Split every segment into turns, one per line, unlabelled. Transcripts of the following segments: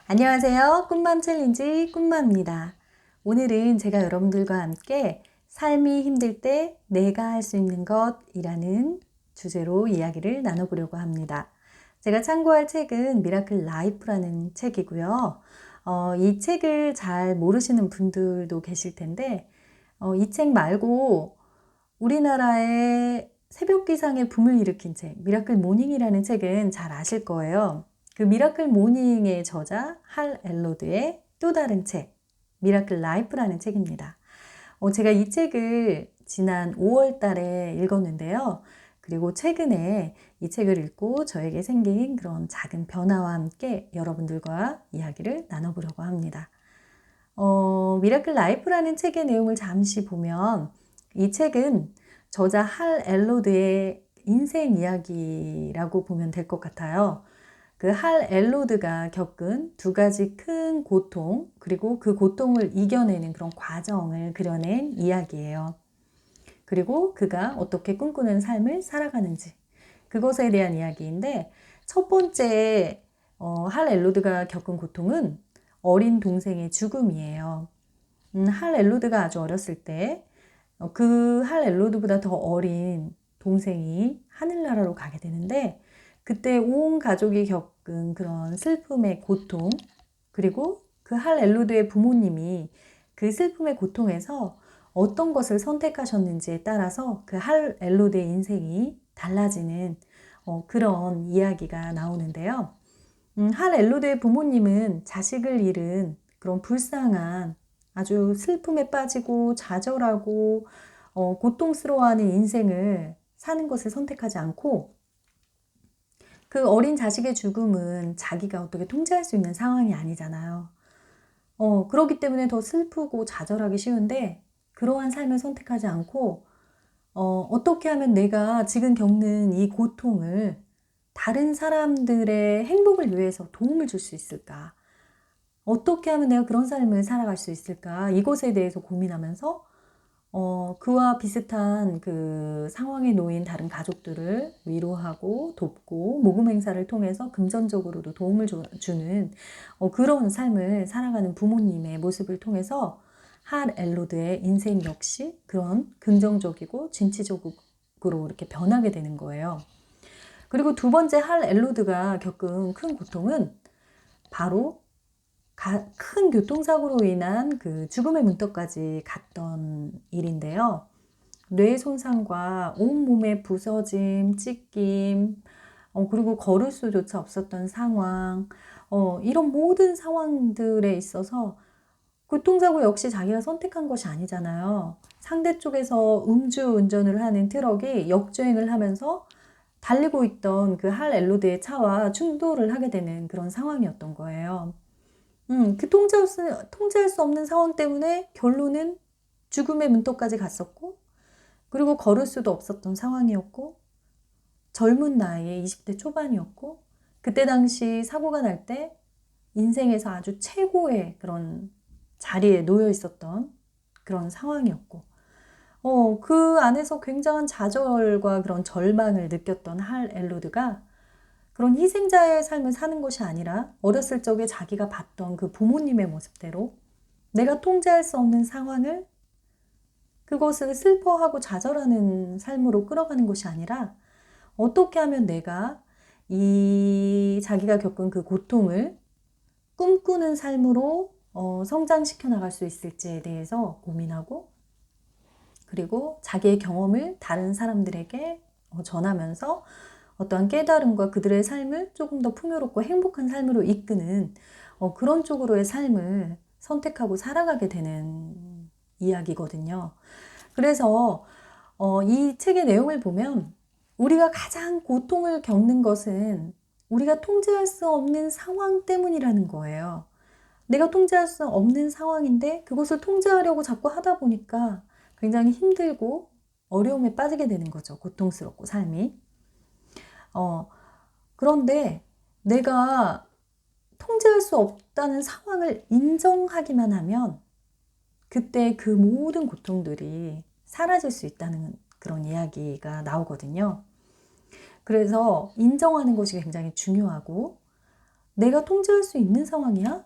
안녕하세요. 꿈맘 챌린지 꿈맘입니다. 오늘은 제가 여러분들과 함께 삶이 힘들 때 내가 할 수 있는 것이라는 주제로 이야기를 나눠보려고 합니다. 제가 참고할 책은 미라클 라이프라는 책이고요. 이 책을 잘 모르시는 분들도 계실 텐데, 이 책 말고 우리나라의 새벽 기상의 붐을 일으킨 책, 미라클 모닝이라는 책은 잘 아실 거예요. 그 미라클 모닝의 저자 할 엘로드의 또 다른 책, 미라클 라이프라는 책입니다. 제가 이 책을 지난 5월 달에 읽었는데요. 그리고 최근에 이 책을 읽고 저에게 생긴 그런 작은 변화와 함께 여러분들과 이야기를 나눠보려고 합니다. 미라클 라이프라는 책의 내용을 잠시 보면 이 책은 저자 할 엘로드의 인생 이야기라고 보면 될 것 같아요. 그 할 엘로드가 겪은 두 가지 큰 고통, 그리고 그 고통을 이겨내는 그런 과정을 그려낸 이야기예요. 그리고 그가 어떻게 꿈꾸는 삶을 살아가는지, 그것에 대한 이야기인데, 첫 번째 할 엘로드가 겪은 고통은 어린 동생의 죽음이에요. 할 엘로드가 아주 어렸을 때 그 할 엘로드보다 더 어린 동생이 하늘나라로 가게 되는데, 그때 온 가족이 겪은 그런 슬픔의 고통, 그리고 그 할 엘로드의 부모님이 그 슬픔의 고통에서 어떤 것을 선택하셨는지에 따라서 그 할 엘로드의 인생이 달라지는 그런 이야기가 나오는데요. 할 엘로드의 부모님은 자식을 잃은 그런 불쌍한, 아주 슬픔에 빠지고 좌절하고 고통스러워하는 인생을 사는 것을 선택하지 않고, 그 어린 자식의 죽음은 자기가 어떻게 통제할 수 있는 상황이 아니잖아요. 그렇기 때문에 더 슬프고 좌절하기 쉬운데, 그러한 삶을 선택하지 않고 어떻게 하면 내가 지금 겪는 이 고통을 다른 사람들의 행복을 위해서 도움을 줄 수 있을까? 어떻게 하면 내가 그런 삶을 살아갈 수 있을까? 이것에 대해서 고민하면서 그와 비슷한 그 상황에 놓인 다른 가족들을 위로하고 돕고 모금 행사를 통해서 금전적으로도 도움을 주는 그런 삶을 살아가는 부모님의 모습을 통해서 할 엘로드의 인생 역시 그런 긍정적이고 진취적으로 이렇게 변하게 되는 거예요. 그리고 두 번째 할 엘로드가 겪은 큰 고통은 바로 큰 교통사고로 인한 그 죽음의 문턱까지 갔던 일인데요. 뇌 손상과 온몸의 부서짐, 찢김, 그리고 걸을 수조차 없었던 상황, 이런 모든 상황들에 있어서 교통사고 역시 자기가 선택한 것이 아니잖아요. 상대 쪽에서 음주운전을 하는 트럭이 역주행을 하면서 달리고 있던 그 할 엘로드의 차와 충돌을 하게 되는 그런 상황이었던 거예요. 그 통제할 수 없는 상황 때문에 결론은 죽음의 문턱까지 갔었고, 그리고 걸을 수도 없었던 상황이었고, 젊은 나이에 20대 초반이었고, 그때 당시 사고가 날 때 인생에서 아주 최고의 그런 자리에 놓여 있었던 그런 상황이었고, 그 안에서 굉장한 좌절과 그런 절망을 느꼈던 할 엘로드가 그런 희생자의 삶을 사는 것이 아니라 어렸을 적에 자기가 봤던 그 부모님의 모습대로 내가 통제할 수 없는 상황을, 그것을 슬퍼하고 좌절하는 삶으로 끌어가는 것이 아니라 어떻게 하면 내가 이 자기가 겪은 그 고통을 꿈꾸는 삶으로 성장시켜 나갈 수 있을지에 대해서 고민하고, 그리고 자기의 경험을 다른 사람들에게 전하면서 어떠한 깨달음과 그들의 삶을 조금 더 풍요롭고 행복한 삶으로 이끄는 그런 쪽으로의 삶을 선택하고 살아가게 되는 이야기거든요. 그래서 이 책의 내용을 보면 우리가 가장 고통을 겪는 것은 우리가 통제할 수 없는 상황 때문이라는 거예요. 내가 통제할 수 없는 상황인데 그것을 통제하려고 자꾸 하다 보니까 굉장히 힘들고 어려움에 빠지게 되는 거죠. 고통스럽고 삶이. 그런데 내가 통제할 수 없다는 상황을 인정하기만 하면 그때 그 모든 고통들이 사라질 수 있다는 그런 이야기가 나오거든요. 그래서 인정하는 것이 굉장히 중요하고, 내가 통제할 수 있는 상황이야?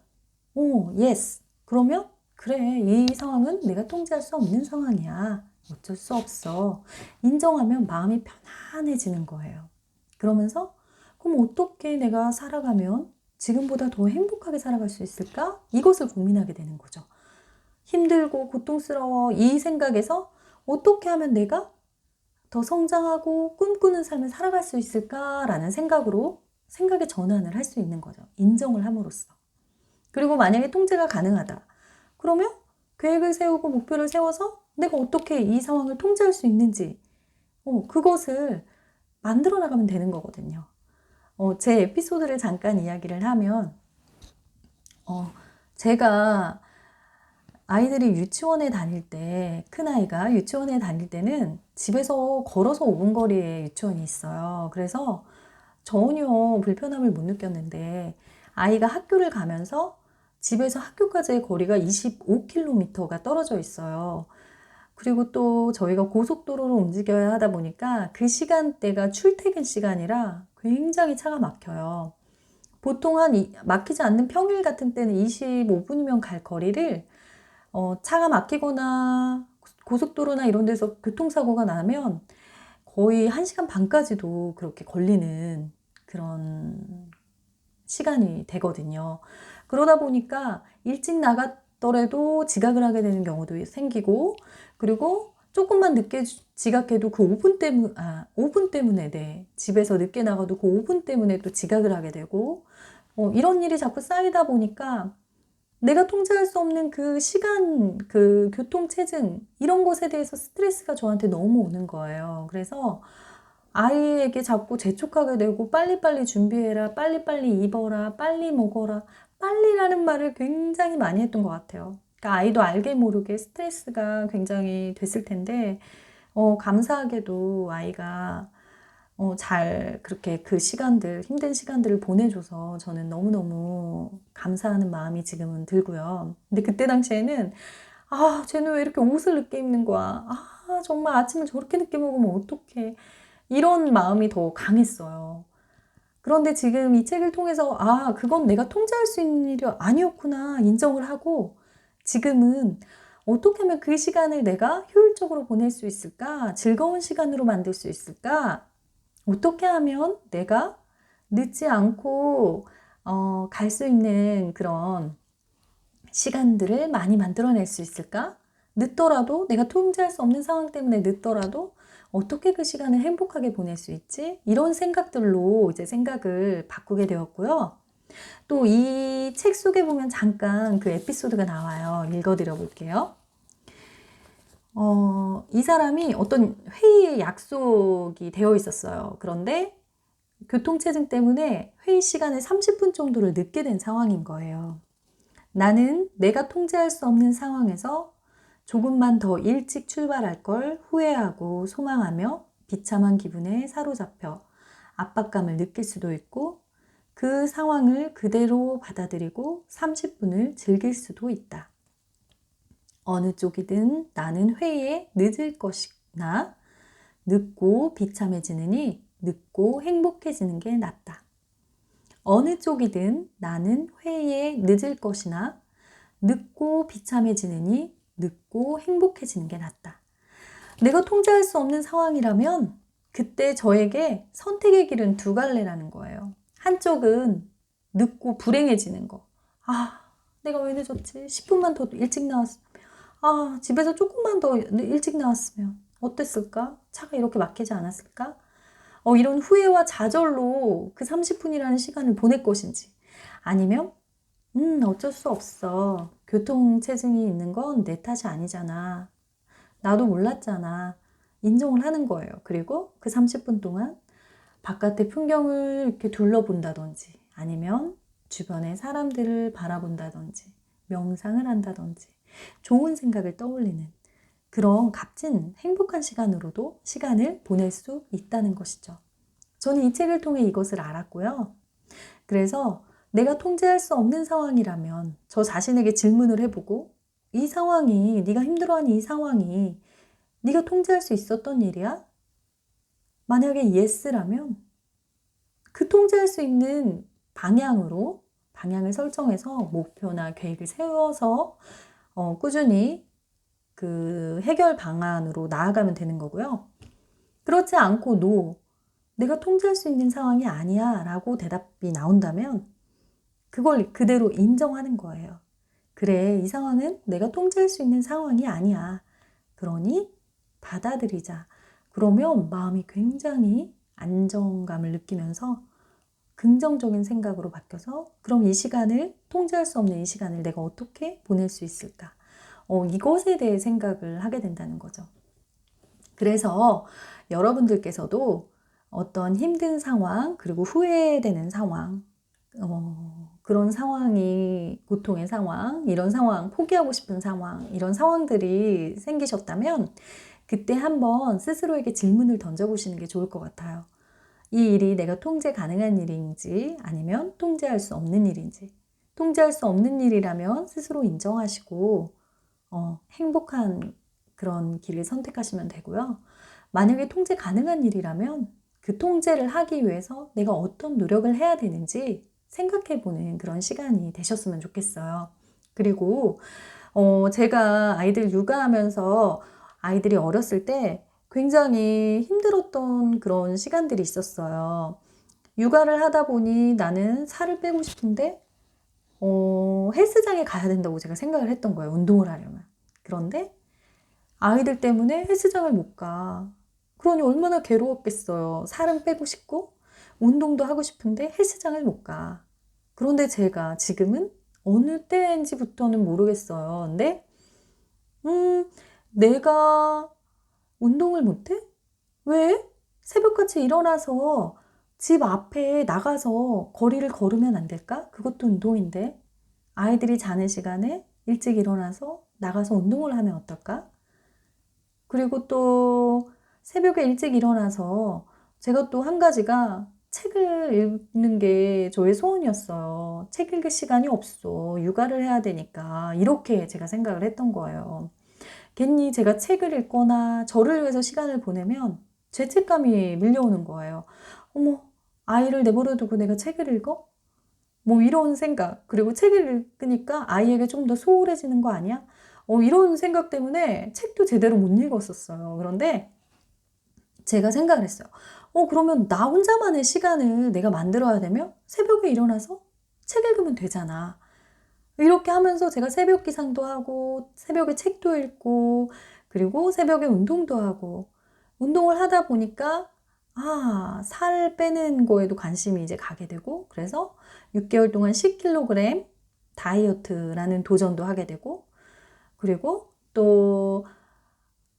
오, yes. 그러면 그래, 이 상황은 내가 통제할 수 없는 상황이야. 어쩔 수 없어. 인정하면 마음이 편안해지는 거예요. 그러면서 그럼 어떻게 내가 살아가면 지금보다 더 행복하게 살아갈 수 있을까? 이것을 고민하게 되는 거죠. 힘들고 고통스러워 이 생각에서 어떻게 하면 내가 더 성장하고 꿈꾸는 삶을 살아갈 수 있을까라는 생각으로 생각의 전환을 할 수 있는 거죠. 인정을 함으로써. 그리고 만약에 통제가 가능하다. 그러면 계획을 세우고 목표를 세워서 내가 어떻게 이 상황을 통제할 수 있는지 그것을 만들어 나가면 되는 거거든요. 제 에피소드를 잠깐 이야기를 하면 제가 아이들이 유치원에 다닐 때, 큰아이가 유치원에 다닐 때는 집에서 걸어서 5분 거리에 유치원이 있어요. 그래서 전혀 불편함을 못 느꼈는데 아이가 학교를 가면서 집에서 학교까지의 거리가 25km가 떨어져 있어요. 그리고 또 저희가 고속도로로 움직여야 하다 보니까 그 시간대가 출퇴근 시간이라 굉장히 차가 막혀요. 보통 막히지 않는 평일 같은 때는 25분이면 갈 거리를 차가 막히거나 고속도로나 이런 데서 교통사고가 나면 거의 1시간 반까지도 그렇게 걸리는 그런 시간이 되거든요. 그러다 보니까 일찍 나갔더라도 지각을 하게 되는 경우도 생기고, 그리고 조금만 늦게 지각해도 그 5분 때문에, 네. 집에서 늦게 나가도 그 5분 때문에 또 지각을 하게 되고, 이런 일이 자꾸 쌓이다 보니까 내가 통제할 수 없는 그 시간, 그 교통체증, 이런 것에 대해서 스트레스가 저한테 너무 오는 거예요. 그래서 아이에게 자꾸 재촉하게 되고, 빨리빨리 준비해라, 빨리빨리 입어라, 빨리 먹어라, 빨리라는 말을 굉장히 많이 했던 것 같아요. 그러니까 아이도 알게 모르게 스트레스가 굉장히 됐을 텐데, 감사하게도 아이가 잘 그렇게 그 시간들, 힘든 시간들을 보내줘서 저는 너무너무 감사하는 마음이 지금은 들고요. 근데 그때 당시에는 쟤는 왜 이렇게 옷을 늦게 입는 거야? 정말 아침을 저렇게 늦게 먹으면 어떡해? 이런 마음이 더 강했어요. 그런데 지금 이 책을 통해서 그건 내가 통제할 수 있는 일이 아니었구나 인정을 하고, 지금은 어떻게 하면 그 시간을 내가 효율적으로 보낼 수 있을까? 즐거운 시간으로 만들 수 있을까? 어떻게 하면 내가 늦지 않고 갈 수 있는 그런 시간들을 많이 만들어낼 수 있을까? 늦더라도, 내가 통제할 수 없는 상황 때문에 늦더라도 어떻게 그 시간을 행복하게 보낼 수 있지? 이런 생각들로 이제 생각을 바꾸게 되었고요. 또 이 책 속에 보면 잠깐 그 에피소드가 나와요. 읽어드려 볼게요. 이 사람이 어떤 회의에 약속이 되어 있었어요. 그런데 교통체증 때문에 회의 시간에 30분 정도를 늦게 된 상황인 거예요. 나는 내가 통제할 수 없는 상황에서 조금만 더 일찍 출발할 걸 후회하고 소망하며 비참한 기분에 사로잡혀 압박감을 느낄 수도 있고, 그 상황을 그대로 받아들이고 30분을 즐길 수도 있다. 어느 쪽이든 나는 회의에 늦을 것이나 늦고 비참해지느니 늦고 행복해지는 게 낫다. 어느 쪽이든 나는 회의에 늦을 것이나 늦고 비참해지느니 늦고 행복해지는 게 낫다. 내가 통제할 수 없는 상황이라면 그때 저에게 선택의 길은 두 갈래라는 거예요. 한쪽은 늦고 불행해지는 거. 내가 왜 늦었지? 10분만 더 일찍 나왔으면. 집에서 조금만 더 일찍 나왔으면 어땠을까? 차가 이렇게 막히지 않았을까? 이런 후회와 좌절로 그 30분이라는 시간을 보낼 것인지, 아니면 어쩔 수 없어. 교통체증이 있는 건 내 탓이 아니잖아. 나도 몰랐잖아. 인정을 하는 거예요. 그리고 그 30분 동안 바깥의 풍경을 이렇게 둘러본다든지, 아니면 주변의 사람들을 바라본다든지, 명상을 한다든지, 좋은 생각을 떠올리는 그런 값진 행복한 시간으로도 시간을 보낼 수 있다는 것이죠. 저는 이 책을 통해 이것을 알았고요. 그래서 내가 통제할 수 없는 상황이라면 저 자신에게 질문을 해보고, 이 상황이, 네가 힘들어하는 이 상황이 네가 통제할 수 있었던 일이야? 만약에 yes라면 그 통제할 수 있는 방향을 설정해서 목표나 계획을 세워서 꾸준히 그 해결 방안으로 나아가면 되는 거고요. 그렇지 않고 내가 통제할 수 있는 상황이 아니야 라고 대답이 나온다면 그걸 그대로 인정하는 거예요. 그래, 이 상황은 내가 통제할 수 있는 상황이 아니야. 그러니 받아들이자. 그러면 마음이 굉장히 안정감을 느끼면서 긍정적인 생각으로 바뀌어서 그럼 이 시간을, 통제할 수 없는 이 시간을 내가 어떻게 보낼 수 있을까? 이것에 대해 생각을 하게 된다는 거죠. 그래서 여러분들께서도 어떤 힘든 상황, 그리고 후회되는 상황, 그런 상황이, 고통의 상황, 이런 상황, 포기하고 싶은 상황, 이런 상황들이 생기셨다면 그때 한번 스스로에게 질문을 던져보시는 게 좋을 것 같아요. 이 일이 내가 통제 가능한 일인지 아니면 통제할 수 없는 일인지. 통제할 수 없는 일이라면 스스로 인정하시고 행복한 그런 길을 선택하시면 되고요. 만약에 통제 가능한 일이라면 그 통제를 하기 위해서 내가 어떤 노력을 해야 되는지 생각해보는 그런 시간이 되셨으면 좋겠어요. 그리고 제가 아이들 육아하면서 아이들이 어렸을 때 굉장히 힘들었던 그런 시간들이 있었어요. 육아를 하다 보니 나는 살을 빼고 싶은데 헬스장에 가야 된다고 제가 생각을 했던 거예요. 운동을 하려면. 그런데 아이들 때문에 헬스장을 못 가. 그러니 얼마나 괴로웠겠어요. 살은 빼고 싶고 운동도 하고 싶은데 헬스장을 못 가. 그런데 제가 지금은 어느 때인지부터는 모르겠어요. 근데 내가 운동을 못해? 왜? 새벽같이 일어나서 집 앞에 나가서 거리를 걸으면 안 될까? 그것도 운동인데. 아이들이 자는 시간에 일찍 일어나서 나가서 운동을 하면 어떨까? 그리고 또 새벽에 일찍 일어나서 제가 또 한 가지가 책을 읽는 게 저의 소원이었어요. 책 읽을 시간이 없어. 육아를 해야 되니까. 이렇게 제가 생각을 했던 거예요. 괜히 제가 책을 읽거나 저를 위해서 시간을 보내면 죄책감이 밀려오는 거예요. 어머, 아이를 내버려 두고 내가 책을 읽어? 뭐 이런 생각. 그리고 책을 읽으니까 아이에게 좀 더 소홀해지는 거 아니야? 이런 생각 때문에 책도 제대로 못 읽었었어요. 그런데 제가 생각을 했어요. 그러면 나 혼자만의 시간을 내가 만들어야 되면 새벽에 일어나서 책 읽으면 되잖아. 이렇게 하면서 제가 새벽 기상도 하고 새벽에 책도 읽고 그리고 새벽에 운동도 하고 운동을 하다 보니까 살 빼는 거에도 관심이 이제 가게 되고 그래서 6개월 동안 10kg 다이어트라는 도전도 하게 되고 그리고 또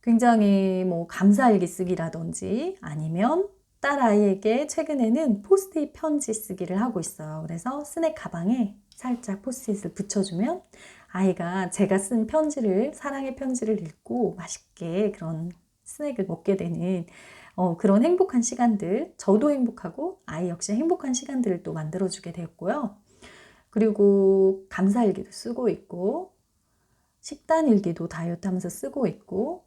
굉장히 뭐 감사일기 쓰기라든지 아니면 딸 아이에게 최근에는 포스트잇 편지 쓰기를 하고 있어요. 그래서 스낵 가방에 살짝 포스트잇을 붙여주면 아이가 제가 쓴 편지를, 사랑의 편지를 읽고 맛있게 그런 스낵을 먹게 되는 그런 행복한 시간들, 저도 행복하고 아이 역시 행복한 시간들을 또 만들어주게 되었고요. 그리고 감사일기도 쓰고 있고 식단일기도 다이어트 하면서 쓰고 있고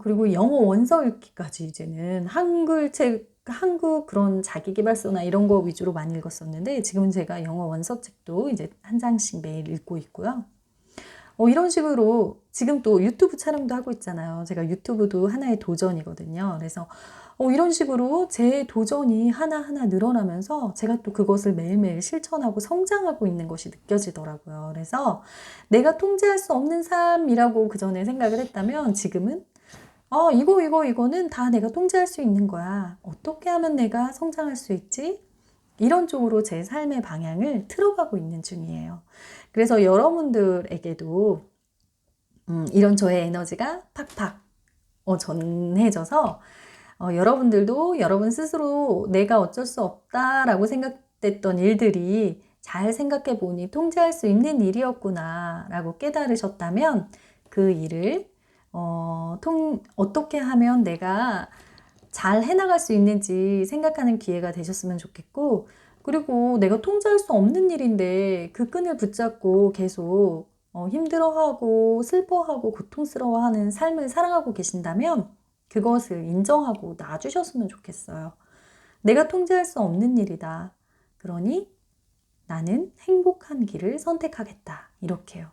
그리고 영어 원서 읽기까지 이제는 한국 그런 자기계발서나 이런 거 위주로 많이 읽었었는데 지금은 제가 영어 원서책도 이제 한 장씩 매일 읽고 있고요. 이런 식으로 지금 또 유튜브 촬영도 하고 있잖아요. 제가 유튜브도 하나의 도전이거든요. 그래서 이런 식으로 제 도전이 하나하나 늘어나면서 제가 또 그것을 매일매일 실천하고 성장하고 있는 것이 느껴지더라고요. 그래서 내가 통제할 수 없는 삶이라고 그전에 생각을 했다면 지금은 이거는 다 내가 통제할 수 있는 거야. 어떻게 하면 내가 성장할 수 있지? 이런 쪽으로 제 삶의 방향을 틀어가고 있는 중이에요. 그래서 여러분들에게도 이런 저의 에너지가 팍팍 전해져서 여러분들도 여러분 스스로 내가 어쩔 수 없다라고 생각됐던 일들이 잘 생각해 보니 통제할 수 있는 일이었구나 라고 깨달으셨다면 그 일을 어떻게 하면 내가 잘 해나갈 수 있는지 생각하는 기회가 되셨으면 좋겠고 그리고 내가 통제할 수 없는 일인데 그 끈을 붙잡고 계속 힘들어하고 슬퍼하고 고통스러워하는 삶을 살아가고 계신다면 그것을 인정하고 놔주셨으면 좋겠어요. 내가 통제할 수 없는 일이다. 그러니 나는 행복한 길을 선택하겠다. 이렇게요.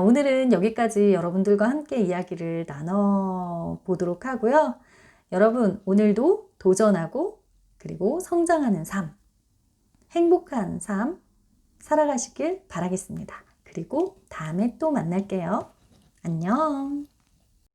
오늘은 여기까지 여러분들과 함께 이야기를 나눠보도록 하고요. 여러분, 오늘도 도전하고 그리고 성장하는 삶, 행복한 삶 살아가시길 바라겠습니다. 그리고 다음에 또 만날게요. 안녕.